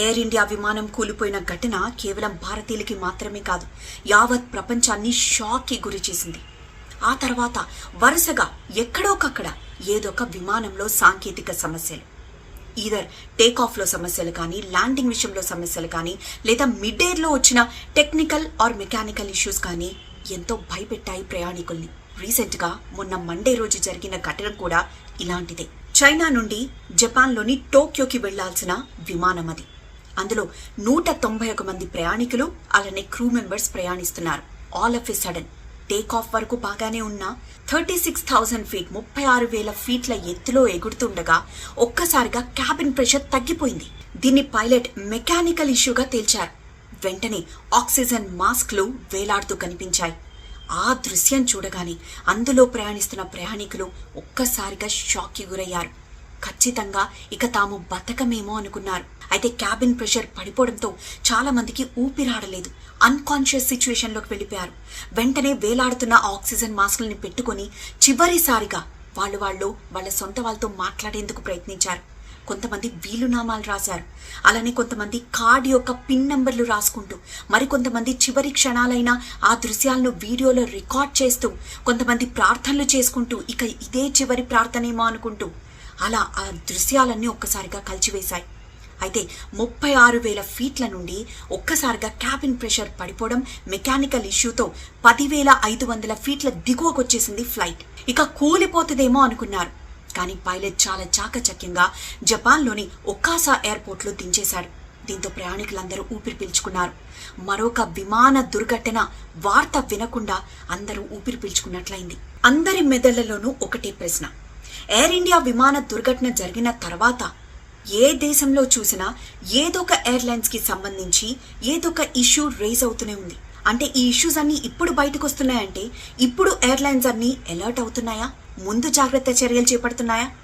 Air India విమానం కూలిపోయిన ఘటన కేవలం భారతీయులకి మాత్రమే కాదు, యావత్ ప్రపంచాన్ని షాక్కి గురి చేసింది. ఆ తర్వాత వరుసగా ఎక్కడోకక్కడ ఏదొక విమానంలో సాంకేతిక సమస్యలు, ఈదర్ టేకాఫ్లో సమస్యలు కానీ, ల్యాండింగ్ విషయంలో సమస్యలు కానీ, లేదా మిడ్ ఎయిర్లో వచ్చిన టెక్నికల్ ఆర్ మెకానికల్ ఇష్యూస్ కానీ ఎంతో భయపెట్టాయి ప్రయాణికుల్ని. రీసెంట్గా మొన్న మండే రోజు జరిగిన ఘటన కూడా ఇలాంటిదే. చైనా నుండి జపాన్లోని టోక్యోకి వెళ్లాల్సిన విమానం అది. అందులో 191 మంది ప్రయాణికులు అలానే క్రూ మెంబర్స్ ప్రయాణిస్తున్నారు. All of a sudden take off వరకు బాగానే ఉన్న 36,000 ఫీట్ 36,000 ఫీట్ల ఎత్తులో ఎగురుతుండగా ఒక్కసారిగా క్యాబిన్ ప్రెషర్ తగ్గిపోయింది. దీన్ని పైలట్ మెకానికల్ ఇష్యూగా తేల్చారు. వెంటనే ఆక్సిజన్ మాస్క్లు వేలాడుతూ కనిపించాయి. ఆ దృశ్యం చూడగానే అందులో ప్రయాణిస్తున్న ప్రయాణికులు ఒక్కసారిగా షాక్కి గురయ్యారు. ఖచ్చితంగా ఇక తాము బతకమేమో అనుకున్నారు. అయితే క్యాబిన్ ప్రెషర్ పడిపోవడంతో చాలా మందికి ఊపిరాడలేదు, అన్కాన్షియస్ సిచ్యువేషన్ లోకి వెళ్ళిపోయారు. వెంటనే వేలాడుతున్న ఆక్సిజన్ మాస్కుల్ని పెట్టుకుని చివరిసారిగా వాళ్ళ సొంత వాళ్ళతో మాట్లాడేందుకు ప్రయత్నించారు. కొంతమంది వీలునామాలు రాశారు, అలానే కొంతమంది కార్డ్ యొక్క పిన్ నంబర్లు రాసుకుంటూ, మరికొంతమంది చివరి క్షణాలైన ఆ దృశ్యాలను వీడియోలో రికార్డ్ చేస్తూ, కొంతమంది ప్రార్థనలు చేసుకుంటూ ఇక ఇదే చివరి ప్రార్థనేమో అనుకుంటూ అలా ఆ దృశ్యాలన్నీ ఒక్కసారిగా కలిచివేశాయి. అయితే 36,000 ఫీట్ల నుండి ఒక్కసారిగా క్యాబిన్ ప్రెషర్ పడిపోవడం, మెకానికల్ ఇష్యూతో 10,500 ఫీట్ల దిగువకొచ్చేసింది ఫ్లైట్. ఇక కూలిపోతుందేమో అనుకున్నారు. కానీ పైలట్ చాలా చాకచక్యంగా జపాన్లోని ఒకాసా ఎయిర్పోర్ట్లో దించేశాడు. దీంతో ప్రయాణికులందరూ ఊపిరి పీల్చుకున్నారు. మరొక విమాన దుర్ఘటన వార్త వినకుండా అందరూ ఊపిరి పీల్చుకున్నట్లయింది. అందరి మెదళ్లలోనూ ఒకటే ప్రశ్న. ఎయిర్ ఇండియా విమాన దుర్ఘటన జరిగిన తర్వాత ఏ దేశంలో చూసినా ఏదో ఒక ఎయిర్లైన్స్ కి సంబంధించి ఏదో ఒక ఇష్యూ రేజ్ అవుతూనే ఉంది. అంటే ఈ ఇష్యూస్ అన్ని ఇప్పుడు బయటకు వస్తున్నాయంటే ఇప్పుడు ఎయిర్లైన్స్ అన్ని అలర్ట్ అవుతున్నాయా, ముందు జాగ్రత్త చర్యలు చేపడుతున్నాయా?